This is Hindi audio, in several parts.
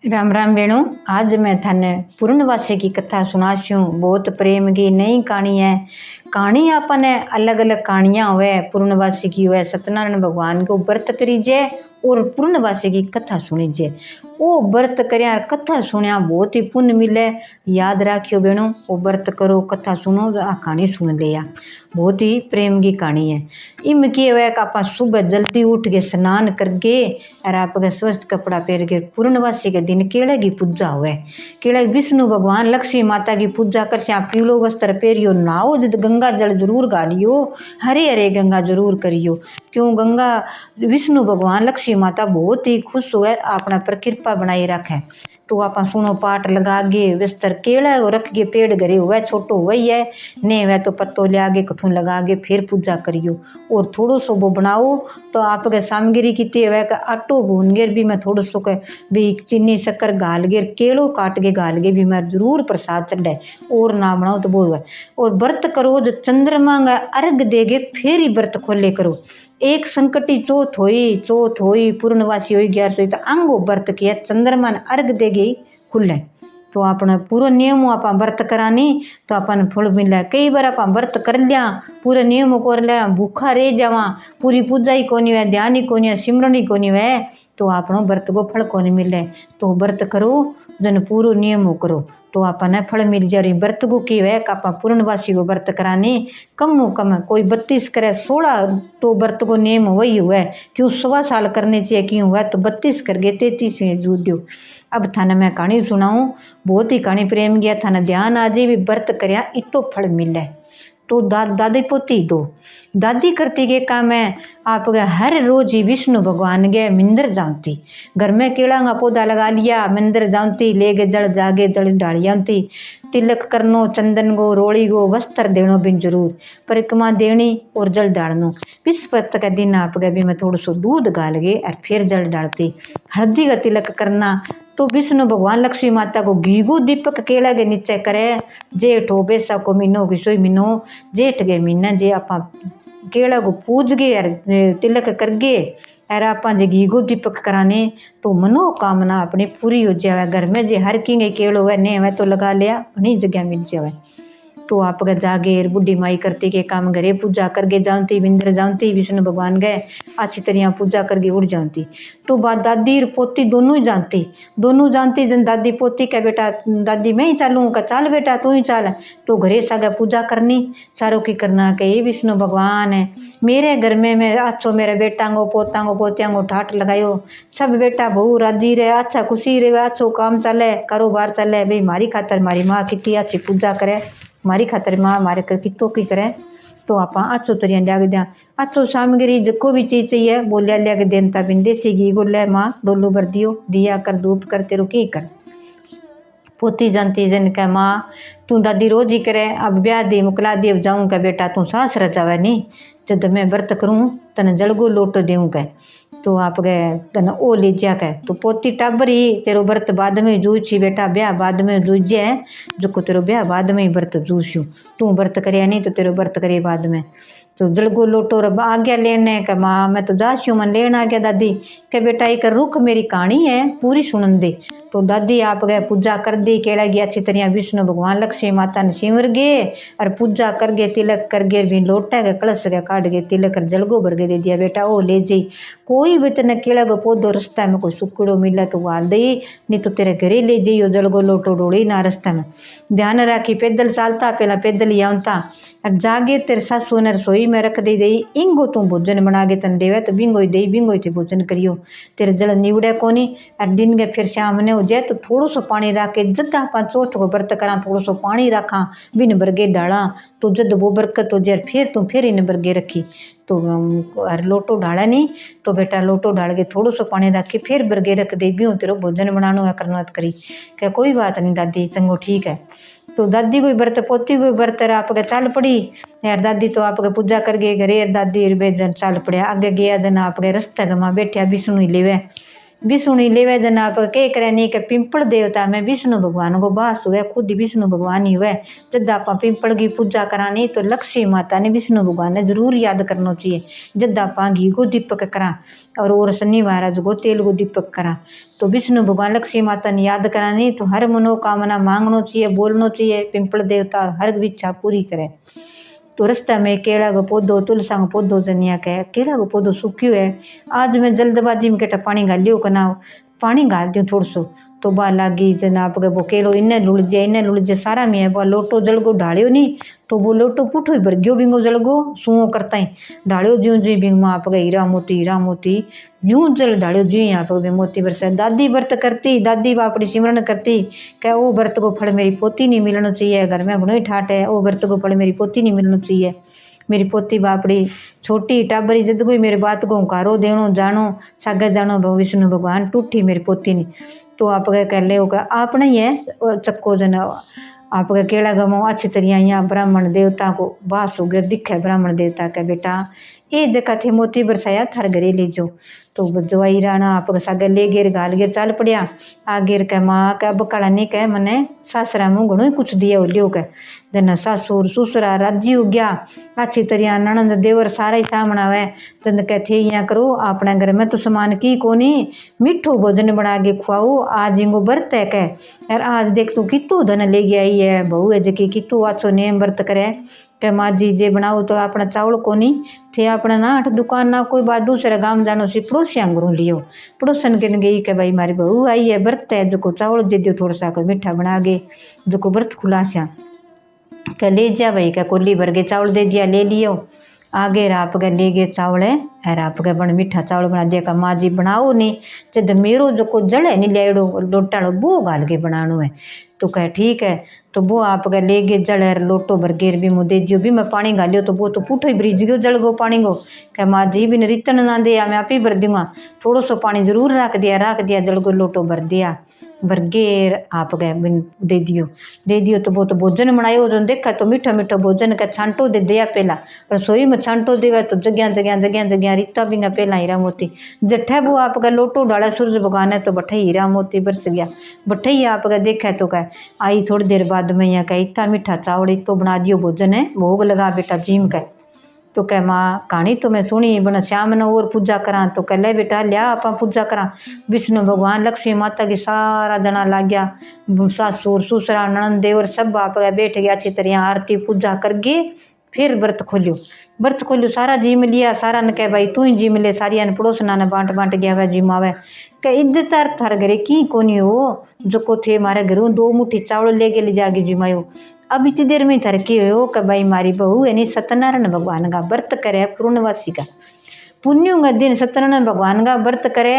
राम राम बेणु। आज मैं थाने पूर्णवासी की कथा सुनास्यूं। बहुत प्रेम की नई कहानी है। कहानी अपने अलग अलग कहानियां हुए, पूर्णवासी की हुए, सत्यनारायण भगवान को व्रत करीजे और पूर्णवासी की कथा सुनीजे। वो व्रत करया कथा सुनिया बहुत ही पुण्य मिले। याद राखियो बेणु, वो व्रत करो, कथा सुनो, आ कहानी सुन लिया। बहुत ही प्रेम की कहानी है। इम की हुए कि आप सुबह जल्दी उठ के स्नान करके और आपके स्वस्थ कपड़ा पहन के पूर्णवासी के दिन केले की पूजा हुए। केले विष्णु भगवान लक्ष्मी माता की पूजा कर पीलो वस्त्र पहरियो, नहाओ, जद गंगा जल जरूर गालियो, हरे हरे गंगा जरूर करियो। क्यों गंगा विष्णु भगवान लक्ष्मी माता बहुत ही खुश हुए, अपना पर कृपा बनाई रखे। तो आप सुनो पाठ लगा गे बिस्तर केला रख के पेड़ घरे हुआ छोटो वही है ने वह तो पत्तो ले आगे कठून लगा के फिर पूजा करियो। और थोड़ो सो वो बनाओ तो आपके सामग्री कितनी है का आटो भून गिर भी मैं थोड़ो सो के भी चीनी शक्कर गाल गिर केलो काट के गाल के भी मैं जरूर प्रसाद चढ़े। और ना बनाओ तो बोल। और व्रत करो जो चंद्रमा का अर्घ देगे फिर ही व्रत खोले करो। एक संकटी चौथ हुई पूर्णवासी हुई 11 तो अंगो व्रत किया चंद्रमा ने अर्घ देगे खुले। तो अपना पूरा नियम आप व्रत करानी तो अपन फल मिले। कई बार आप व्रत कर लिया, पूरे नियम कर लिया, भूखा रह जावा, पूरी पूजा ही कोनी हुए, ध्यान ही कोनी हुए, सिमरन ही कोनी हुए, तो आपनो व्रत को फल कोनी मिले। तो व्रत करो जन पूरो नियम करो तो आपने फल मिल जाए। व्रत को की है आप पूर्णवासी को व्रत कराने कम कोई 32 करे 16 तो व्रत को नियम वही हुआ है। क्यों 1.25 साल करने चाहिए, क्यों हुआ तो 32 कर गए 33वें जूत दो। अब थाने मैं कहानी सुनाऊं, बहुत ही कहानी प्रेम गया थाने ध्यान आ जाए भी व्रत करया इतो फल मिले। तो दादी पोती दो दादी करती के काम है आप हर रोज ही विष्णु भगवान के मंदिर जाती। घर में केला का पौधा लगा लिया, मंदिर जाती, ले के जल जागे जल डालियाती, तिलक करनो, चंदन गो रोड़ी गो वस्त्र देनो बिन जरूर, परिक्रमा देनी और जल डालनो। विस्पत के दिन आप भी मैं थोड़ा सो दूध गाल गए और फिर जल डालती। हल्दी का तिलक करना तो विष्णु भगवान लक्ष्मी माता को घी को दीपक केला के नीचे करे। जेठ हो बैसा को महीनो किसोई महीनो जेठ के महीने जे आप केला को पूज गए और तिलक कर गए और आप जे घी को दीपक कराने तो मनोकामना अपनी पूरी हो जाए। घर में जे हर किंग केलो है ने वह तो लगा लिया अपनी जगह मिल जाए। तो आप जागे बुढ़ी माई करती के काम घरे पूजा करके जानती, बिंदर जानती, विष्णु भगवान गए अच्छी तरह पूजा करके उड़ जाती। तो बात दादी और पोती दोनों ही जानती जन दादी पोती का बेटा दादी मैं ही चालूँ का चाल बेटा तू ही चाल। तो घरे सागे पूजा करनी सारों की करना के ये विष्णु भगवान है मेरे घर में मैं अच्छो मेरे बेटांगो पोतांगो पोतियांगो ठाठ लगायो, सब बेटा बहु राजी रहे, अच्छा खुशी रहे, अच्छो काम चले, कारोबार चले। भाई मारी खातर मारी माँ कितनी अच्छी पूजा करे, मारी खातर माँ मारे कर कितो की करे। तो आप अच्छो तरिया लिया के दिया अच्छो सामग्री जो भी चीज़ चाहिए वो लिया के देनता बिन देसी घी को ले माँ डोलू भर दियो दिया कर धूप कर तेरो की कर। पोती जानती जन का माँ तू दादी रोज ही करे, अब ब्याह दी मुकला दी, अब जाऊँ का बेटा तू सास रचावे नहीं, जब मैं व्रत करूँ तने जलगो लोटो देऊँ का। तो आप गए तन ओ ले जा के तो पोती टाबर ही तेरो व्रत बाद में जूझी बेटा, ब्याह बाद में जूझे जो को तेरो ब्याह बाद में ही व्रत जूझू, तू व्रत करे नहीं तो तेरो व्रत करे बाद में। तो जलगो लोटो रब आ गया लेने का माँ मैं तो जास्यू मन लेना आ गया दादी के बेटा एक रुख मेरी कहानी है पूरी सुनन दे। तो दादी आप गए पूजा कर दी केला की अच्छी तरह विष्णु भगवान लक्ष्मी माता ने सिमर गए और पूजा कर गए तिलक कर गए भी लोटा के कलश के काट गए तिलक कर जलगो भर के दे दिया बेटा ओ ले जाई। कोई भी तेने केला को पौधो रास्ता में कोई सुकड़ो मिले तो वाल दे नहीं तो तेरे घरे ले जाइयो जलगो लोटो डोड़ी ना रास्ते में। ध्यान राखी पैदल चालता पहला पैदल ही आवता और जागे तेरे सासू ने रसोई में रख दे इंगो तू भोजन बना के तन देवे तो बिंगो ही दे बिंगो ही भोजन करियो। तेरे जल निवड़े कोनी और दिन के फिर शाम ने हो जाए तो थोड़ो सो पानी रख के जद आप चौथ को व्रत करा थोड़ो सो पानी रखा बिन बरगे डाला तो जद वो बरकत हो जाए फिर तू फिर इन बरगे रखी। तो लोटो ढाला नहीं तो बेटा लोटो ढाल के थोड़ो सो पानी रख के फिर बरगे रख दे भी तेरो भोजन बनानो है करना करी क्या कोई बात नहीं दादी चंगो ठीक है। तो दादी कोई व्रत पोती कोई व्रत आपके चाल पड़ी यार दादी तो आपके पूजा कर गए घरे दादी बेजन चाल पड़े आगे गया जन आपके रास्ते के माँ बैठा विष्णु ही लेवे विष्णु लेवे जन आप के करे नहीं के पिंपल देवता में विष्णु भगवान को वास हुए, खुद ही विष्णु भगवान ही हुए। जब आप पिंपल की पूजा करानी तो लक्ष्मी माता ने विष्णु भगवान ने जरूर याद करना चाहिए। जब आप घी को दीपक करा और शनिवार को तेल को दीपक करा तो विष्णु भगवान लक्ष्मी माता ने याद करानी तो हर मनोकामना मांगना चाहिए, बोलना चाहिए। पिंपल देवता हर इच्छा पूरी करे। तो रास्ता में केला का पौधो, तुलसा का पौधो जनिया के केला का पौधो सूख्यो है। आज मैं जल्दबाजी में केटा पानी घालियो कना, पानी घाल दियो थोड़ा सो तो बा लागी जनाब के वो केलो इन्हें लुड़ जाए सारा में वो लोटो जलगो ढालियो नहीं तो वो लोटो पुठो ही भर गयो बिंगो जलगो सुओ करता ही ढालियो ज्यों जी बिंग माँ आप हीरा मोती यूं जल ढालियो जी यहाँ पे मोती बरसा। दादी व्रत करती, दादी बापड़ी सिमरन करती क्या वो व्रत को फल मेरी पोती नहीं मिलना चाहिए। घर में घणो ही ठाट है, वो व्रत को फल मेरी पोती नहीं मिलना चाहिए। मेरी पोती बापड़ी छोटी टाबरी जद कोई मेरे बात को हुंकारो देनो जानो सागे जानो विष्णु भगवान टूटी मेरी पोती नहीं तो आप कह ले होगा आपने ही है चक्को जन आपके केला गमो अच्छी तरह यहाँ ब्राह्मण देवता को वास हो गया दिखे। ब्राह्मण देवता का बेटा ये जगह थे मोती बरसाया थार घरे ले जो तो जवाई राणा आप सागे ले गेर गाल गेर चाल पड़िया आ गेर कह माँ कह बकाड़ा नहीं कह मने सासरा मुँह घणो ही कुछ दिया लियो कह जन सासुर ससुरा राजी हो गया अच्छी तरह ननंद देवर सारा ही सामना हुए जन कह थे यहाँ करो अपने घर में तो सामान की कोनी मिठो भोजन बना के खुआओ आज इनको व्रत है कह यार आज देख तू कितू धन ले गया ही है बहू है जकी कितू अच्छो नेम व्रत करे के माँ जी जे बनाओ तो अपना चावल कोनी थे अपना ना आठ दुकान ना कोई बात दूसरे गांव जानो सी पड़ोसिया घरों लियो पड़ोसन के गई के भाई मारी बहू आई है व्रत है जो चावल दे दियो थोड़ा सा को मीठा बना गे जो व्रत खुलासा के ले जा भाई क्या कोली भर के चावल दे दिया ले लियो आगे राप के ले गए चावल है राप के बन मीठा चावल बना दिया का माँ जी बनाओ नहीं जब मेरो जो को जड़ है नहीं लेड़ो लोटा वो गाल के बनानो है तो कह ठीक है तो वो आप के ले गए जड़ है लोटो भर गेर भी मुँह दे दियो भी मैं पानी गालियो तो वो तो पुठो ही ब्रिज गयो जल गो पानी को कह माँ जी भी रितन ना दे मैं आप ही भर दूंगा थोड़ा सो पानी जरूर रख दिया जल गो लोटो भर दिया बर्गेर आप गए दे दियो तो वो तो भोजन बनायो जो देखा तो मीठा मीठा भोजन का छांटो दे दिया पहला रसोई में छांटो देवा तो जगह रीता भी पहला हीरा मोती जठे वो आपका लोटो डाला सूरज भगवान है तो बठे हीरा मोती बरस गया बठे ही आपका देखा तो कह आई थोड़ी देर बाद में यहाँ कह इतना मीठा चावल इतो बना दियो भोजन है भोग लगा बेटा जीम का तो कह माँ कहानी तो मैं सुनी बना श्याम ने और पूजा करा तो कह ले बेटा लिया आप पूजा करा विष्णु भगवान लक्ष्मी माता की सारा जना लाग गया सासुर ससुरा ननंद देवर सब आप बैठ गया अच्छी तरह आरती पूजा कर गए फिर व्रत खोलियो सारा जिम लिया सारा ने कह भाई तू ही जिम ले सारिया ने पड़ोसना ने बांट गया वह जिम आवे कह इज्जत थार घरे की कोनी हो जो को थे मारे घरों 2 मुट्ठी चावल ले ले जाके जिमायो अब इतनी देर में थर के हो कि भाई मारी बहू यानी सत्यनारायण भगवान का व्रत करे पूर्णवासी का पुण्यों का दिन सत्यनारायण भगवान का व्रत करे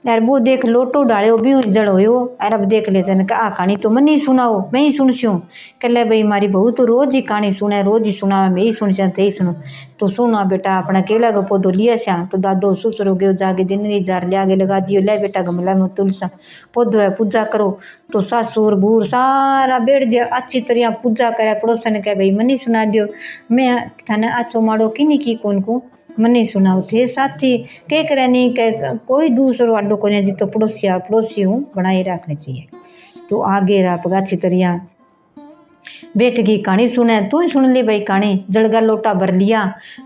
यार वो देख लोटो डालो भी जड़ हो यार अब देख ले जन आ कहानी तो मैं नहीं सुनाओ मैं ही सुनस्यूँ कह ले भाई मारी बहू तो रोज ही कहानी सुने रोज ही सुना मैं ही सुन ते ही सुनो तो सुना बेटा अपना केला का पौधो लिया श्या तो दादो ससुर गयो जाके दिन गई जार ले आगे लगा दियो ले बेटा गमला में तुलसा पौधो है पूजा करो तो सासुर बूढ़ सारा बैठ दिया अच्छी तरह पूजा करे पड़ोसन कह भाई मनी सुना दियो मैं थाने अच्छो माड़ो कि की कौन को मनी सुनाओ थे साथी के करे नहीं के कोई दूसरो अड्डो को नहीं जी तो पड़ोसी हूँ बनाए रखने चाहिए तो आगे राप अच्छी तरह बैठ गई कहानी सुने तू ही सुन ली भाई कहानी जलगा लोटा भर लिया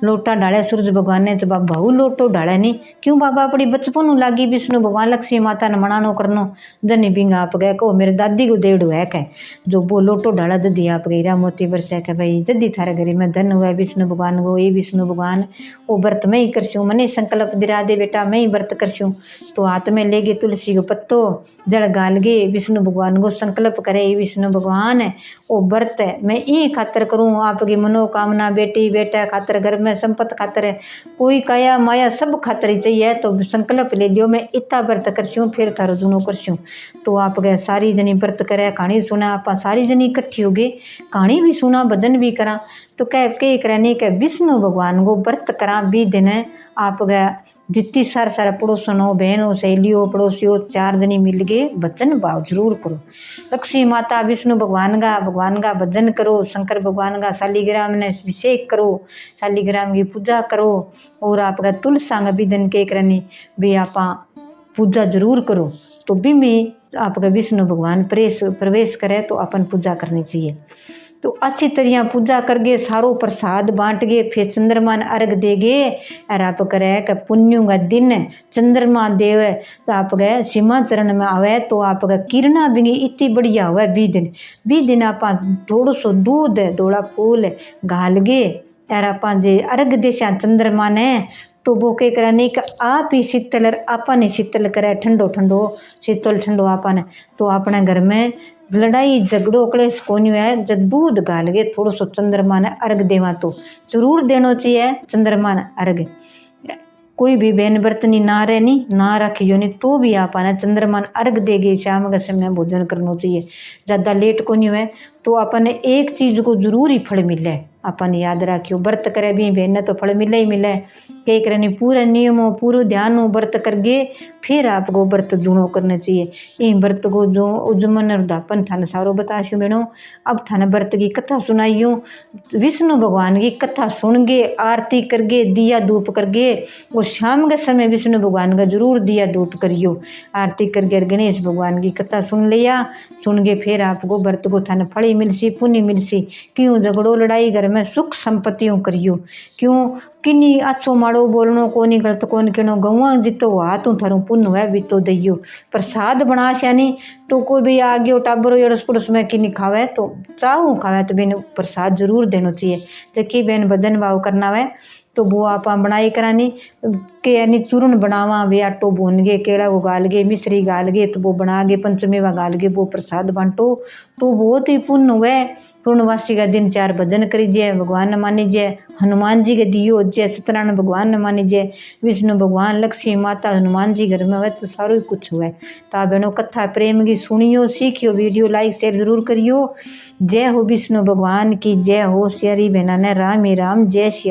लोटा डाले सूरज भगवान ने जब बहु लोटो डाले नहीं क्यों बाबा अपनी बचपन लागी विष्णु भगवान लक्ष्मी माता ने मनानो करनो जनी बिंगा आप गए कहो मेरे दादी को देड़ है कह जो वो लोटो डाला जदी आप गई हीरा मोती बरसा कह भाई जदी थारे घरे में धन हुआ विष्णु भगवान को ये विष्णु भगवान वो व्रत में ही करसूँ मने संकल्प दिला दे बेटा मैं ही व्रत करसूँ तो हाथ में ले गए तुलसी को पत्तो जड़ गाल गे विष्णु भगवान को संकल्प करे विष्णु भगवान है वो व्रत है मैं ये खातर करूँ आपकी मनोकामना बेटी बेटा खातर घर में संपत्ति खातर है कोई काया माया सब खातर ही चाहिए तो संकल्प ले लियो मैं इतना व्रत करसूँ फिर थारो जुनो करसूँ तो आप गए सारी जनी व्रत करे कहानी सुना आप सारी जनी इकट्ठी हो गई कहानी भी सुना भजन भी करा तो कह के करने के विष्णु भगवान को व्रत करा भी दिन आप गए जितनी सारा पड़ोसनों बहनों सहेलियों पड़ोसियों 4 जनी मिल गए भजन भाव जरूर करो लक्ष्मी माता विष्णु भगवान का भजन करो शंकर भगवान का शालीग्राम ने अभिषेक करो शालीग्राम की पूजा करो और आपका तुलसा भी दिन के करनी भी आप पूजा जरूर करो। तो भी में आपका विष्णु भगवान प्रवेश करे तो अपन पूजा करनी चाहिए। तो अच्छी तरह पूजा करगे, सारो प्रसाद बांट गे, फिर चंद्रमा ने अर्घ देगे। और आप करे कि पुण्य का दिन चंद्रमा देव तो आप गए सीमा चरण में आवे तो आप किरणा भी इतनी बढ़िया हुआ। 20 दिन आप थोड़ा सो दूध थोड़ा फूल घाल गे और आप जे अर्घ देशा चंद्रमा ने तो वो कह करा नहीं कि आप ही शीतल आपन ही शीतल करे, ठंडो ठंडो शीतल ठंडो आपन। तो अपने घर में लड़ाई झगड़ो कलेश कोनी है। जब दूध गाल के थोड़ा सो चंद्रमा ने अर्घ देवा तो जरूर देना चाहिए चंद्रमा ने अर्घ। कोई भी बहन बर्तनी ना रहनी ना रखियो नहीं तो भी आप आना चंद्रमा ने अर्घ देगी। शाम के समय भोजन करना चाहिए, ज़्यादा लेट को नहीं हुए तो अपन एक चीज़ को जरूर ही फल मिले। अपन याद रखियो व्रत करे भी बहन तो फल मिले ही मिले। कई करनी पूरे नियमों पूरे ध्यान व्रत करगे फिर आपको व्रत जुड़ो करना चाहिए। ये व्रत को जो उजमन उदापन थाने सारो बताशू बेनो। अब थाने व्रत की कथा सुनाइयो, विष्णु भगवान की कथा सुनगे, आरती करगे, दिया धूप करगे। और शाम के समय विष्णु भगवान का जरूर दिया धूप करियो, आरती करके गणेश भगवान की कथा सुन लिया। सुन के फिर आपको व्रत को थाने फड़ी मिलसी पुण्य मिलसी। क्यों झगड़ो लड़ाई घर में सुख संपत्तियों करियो। क्यों किन्नी अच्छो माड़ो बोलनो कोनी गलत कोन कहनो गवा जितो हाथ थारू पुण्य है भी तो दइयो। प्रसाद बना श्यानी तो कोई भी आ गयो टाबरो अड़स पड़ोस में किन्नी खावे तो चाहू खावे तो बिन प्रसाद जरूर देना चाहिए। जबकि बहन भजन भाव करना है तो वो आप बनाई करानी के यानी चूर्ण बनावा वे आटो भून गे, केला को गाल गे, मिश्री गाल गे तो वो बना गे, पंचमेवा गाल गे, वो प्रसाद बांटो तो बहुत ही पुण्य हुए। पूर्णवासी का दिन 4 भजन करीजिए, भगवान ने मानीजिए, हनुमान जी के दियो जय, सत्यनारायण भगवान ने मानीजिए, विष्णु भगवान लक्ष्मी माता हनुमान जी घर में हुए तो सारो ही कुछ हुए। तो आप बहनों कथा प्रेम की सुनियो सीखियो, वीडियो लाइक शेयर जरूर करियो। जय हो विष्णु भगवान की जय हो। श्री बहना ने राम ही राम, जय श्री